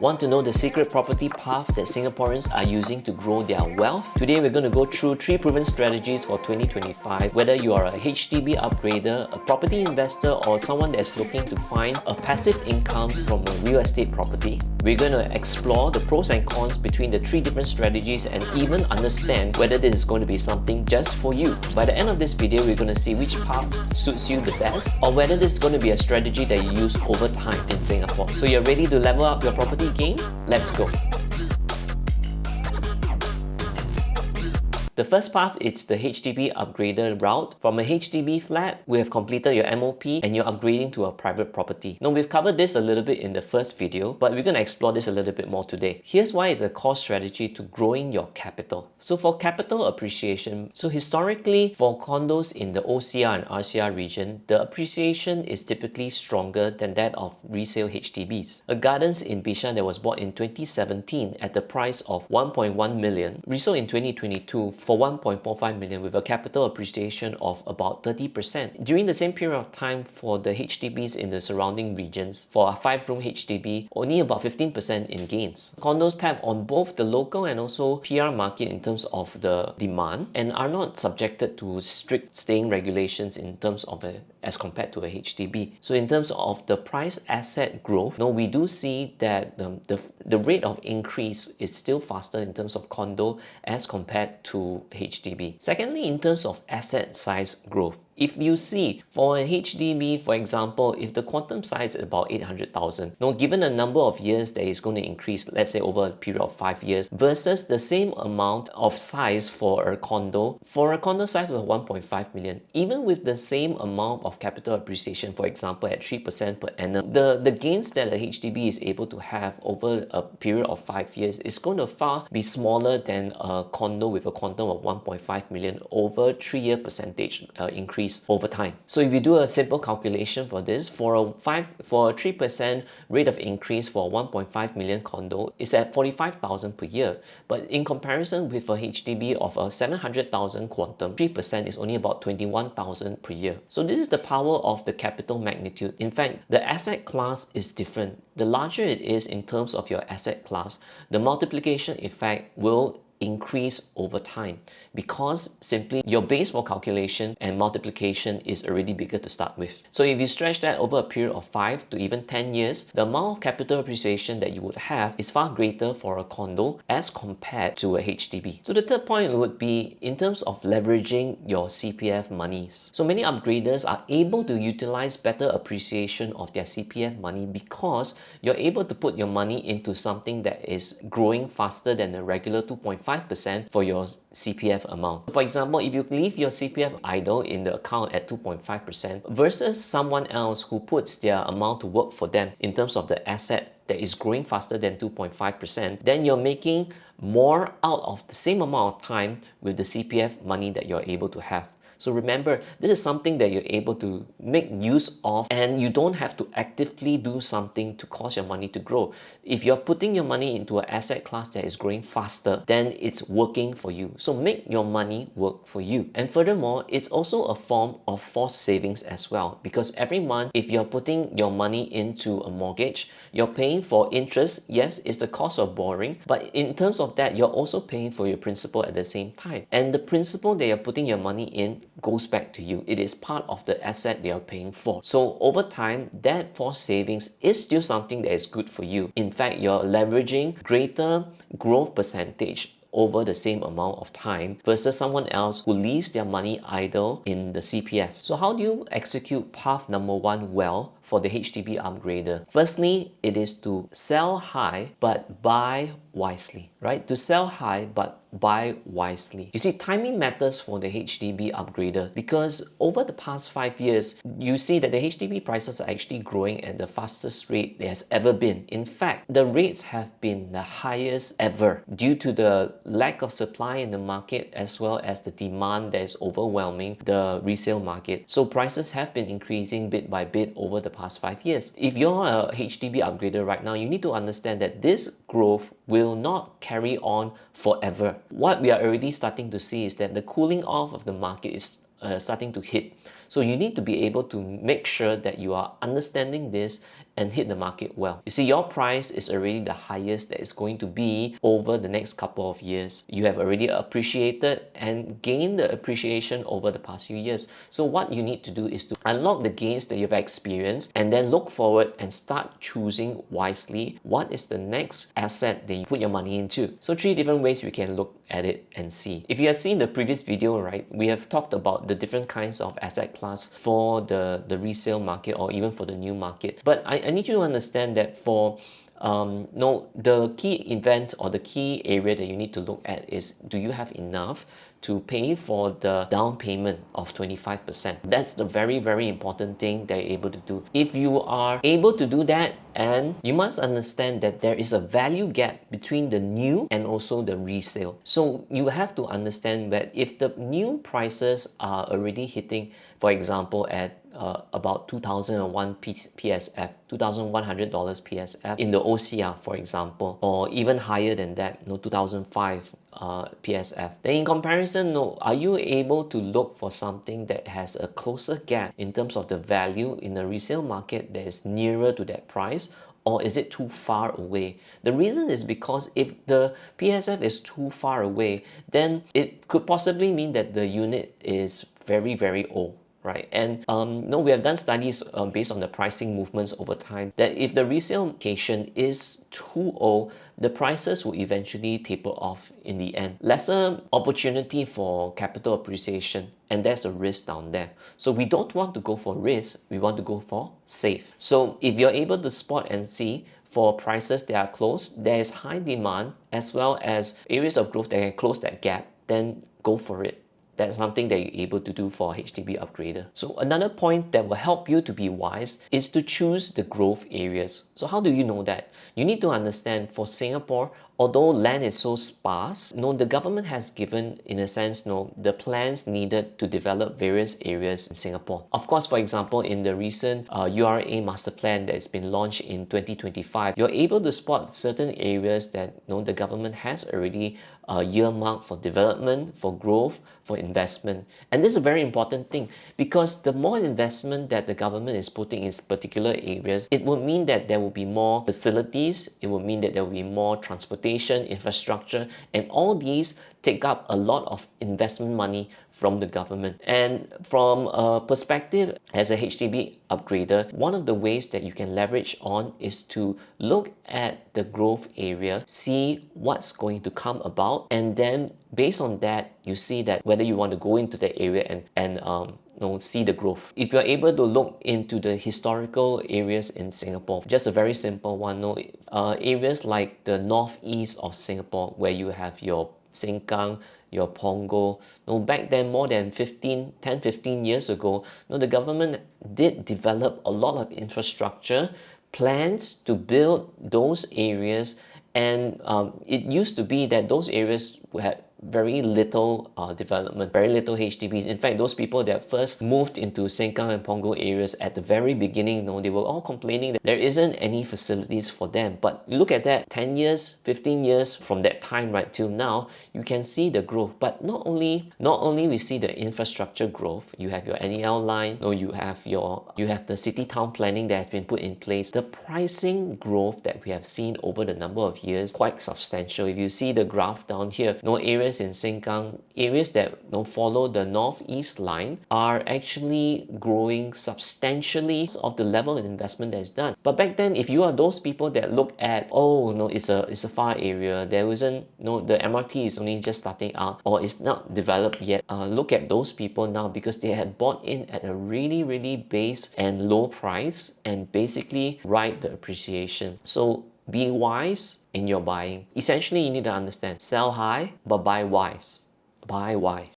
Want to know the secret property path that Singaporeans are using to grow their wealth? Today we're going to go through 3 proven strategies for 2025. Whether you are a HDB upgrader, a property investor, or someone that's looking to find a passive income from a real estate property, we're going to explore the pros and cons between the 3 different strategies and even understand whether this is going to be something just for you. By the end of this video, we're going to see which path suits you the best, or whether this is going to be a strategy that you use over time in Singapore. So you're ready to level up your property game? Let's go. The first path is the HDB upgrader route. From a HDB flat, we have completed your MOP and you're upgrading to a private property. Now, we've covered this a little bit in the first video, but we're going to explore this a little bit more today. Here's why it's a core strategy to growing your capital. So for capital appreciation, so historically for condos in the OCR and RCR region, the appreciation is typically stronger than that of resale HDBs. A gardens in Bishan that was bought in 2017 at the price of 1.1 million, resold in 2022 for 1.45 million with a capital appreciation of about 30%. During the same period of time for the HDBs in the surrounding regions, for a 5-room HDB, only about 15% in gains. Condos tap on both the local and also PR market in terms of the demand and are not subjected to strict staying regulations in terms of as compared to a HDB. So in terms of the price asset growth, we do see that the rate of increase is still faster in terms of condo as compared to HDB. Secondly, in terms of asset size growth, if you see for a HDB, for example, if the quantum size is about 800,000, given the number of years that is going to increase, let's say over a period of 5 years, versus the same amount of size for a condo size of 1.5 million, even with the same amount of capital appreciation, for example, at 3% per annum, the gains that a HDB is able to have over a period of 5 years is going to far be smaller than a condo with a quantum of 1.5 million over 3-year percentage increase over time. So if you do a simple calculation for this, for a 3% rate of increase for 1.5 million condo is at 45,000 per year. But in comparison with a HDB of a 700,000 quantum, 3% is only about 21,000 per year. So this is the power of the capital magnitude. In fact, the asset class is different. The larger it is in terms of your asset class, the multiplication effect will increase over time because simply your base for calculation and multiplication is already bigger to start with. So if you stretch that over a period of 5 to even 10 years, the amount of capital appreciation that you would have is far greater for a condo as compared to a HDB. So the third point would be in terms of leveraging your CPF monies. So many upgraders are able to utilize better appreciation of their CPF money because you're able to put your money into something that is growing faster than the regular 2.5% for your CPF amount. For example, if you leave your CPF idle in the account at 2.5% versus someone else who puts their amount to work for them in terms of the asset that is growing faster than 2.5%, then you're making more out of the same amount of time with the CPF money that you're able to have. So remember, this is something that you're able to make use of and you don't have to actively do something to cause your money to grow. If you're putting your money into an asset class that is growing faster, then it's working for you. So make your money work for you. And furthermore, it's also a form of forced savings as well, because every month, if you're putting your money into a mortgage, you're paying for interest. Yes, it's the cost of borrowing, but in terms of that, you're also paying for your principal at the same time. And the principal that you're putting your money in goes back to you. It is part of the asset they are paying for. So over time, that forced savings is still something that is good for you. In fact, you're leveraging greater growth percentage over the same amount of time versus someone else who leaves their money idle in the CPF. So how do you execute path number 1 well for the HDB upgrader? Firstly, it is to sell high but buy wisely, right? To sell high but buy wisely. You see, timing matters for the HDB upgrader because over the past 5 years, you see that the HDB prices are actually growing at the fastest rate there has ever been. In fact, the rates have been the highest ever due to the lack of supply in the market as well as the demand that is overwhelming the resale market. So prices have been increasing bit by bit over the past 5 years. If you're a HDB upgrader right now, you need to understand that this growth will not carry on forever. What we are already starting to see is that the cooling off of the market is starting to hit. So you need to be able to make sure that you are understanding this and hit the market well. You see, your price is already the highest that it's going to be over the next couple of years. You have already appreciated and gained the appreciation over the past few years. So what you need to do is to unlock the gains that you've experienced and then look forward and start choosing wisely what is the next asset that you put your money into. So 3 different ways we can look at it and see. If you have seen the previous video, right, we have talked about the different kinds of asset class for the resale market or even for the new market. But I need you to understand that for no, the key event or the key area that you need to look at is, do you have enough to pay for the down payment of 25%? That's the very, very important thing that you're able to do. If you are able to do that, and you must understand that there is a value gap between the new and also the resale. So you have to understand that if the new prices are already hitting, for example, at about 2001 PSF, $2,100 PSF in the OCR, for example, or even higher than that, 2005 PSF. Then in comparison, are you able to look for something that has a closer gap in terms of the value in the resale market that is nearer to that price? Or is it too far away? The reason is because if the PSF is too far away, then it could possibly mean that the unit is very, very old. Right, and we have done studies based on the pricing movements over time that if the resale location is too old, the prices will eventually taper off in the end. Lesser opportunity for capital appreciation, and there's a risk down there. So we don't want to go for risk, we want to go for safe. So if you're able to spot and see for prices that are close, there is high demand as well as areas of growth that can close that gap, then go for it. That's something that you're able to do for a HDB upgrader. So another point that will help you to be wise is to choose the growth areas. So how do you know that? You need to understand for Singapore, although land is so sparse, the government has given, in a sense, the plans needed to develop various areas in Singapore. Of course, for example, in the recent URA master plan that has been launched in 2025, you're able to spot certain areas that the government has already earmarked for development, for growth, for investment. And this is a very important thing because the more investment that the government is putting in particular areas, it will mean that there will be more facilities, it will mean that there will be more transportation, infrastructure, and all these take up a lot of investment money from the government. And from a perspective as a HDB upgrader, one of the ways that you can leverage on is to look at the growth area, see what's going to come about, and then based on that, you see that whether you want to go into the area and see the growth. If you're able to look into the historical areas in Singapore, just a very simple one, areas like the northeast of Singapore where you have your Sengkang, your Punggol. Back then, more than 10-15 years ago, the government did develop a lot of infrastructure, plans to build those areas, and it used to be that those areas had very little development, very little HDBs. In fact, those people that first moved into Sengkang and Punggol areas at the very beginning, they were all complaining that there isn't any facilities for them. But look at that, 10 years, 15 years from that time right till now, you can see the growth. But not only we see the infrastructure growth, you have your NEL line, you have the city town planning that has been put in place. The pricing growth that we have seen over the number of years, quite substantial. If you see the graph down here, areas in Sengkang, areas that follow the northeast line are actually growing substantially of the level of investment that is done. But back then, if you are those people that look at, it's a far area, there isn't, the MRT is only just starting out or it's not developed yet. Look at those people now because they had bought in at a really, really base and low price and basically ride the appreciation. So be wise in your buying. Essentially, you need to understand, sell high, but buy wise. Buy wise.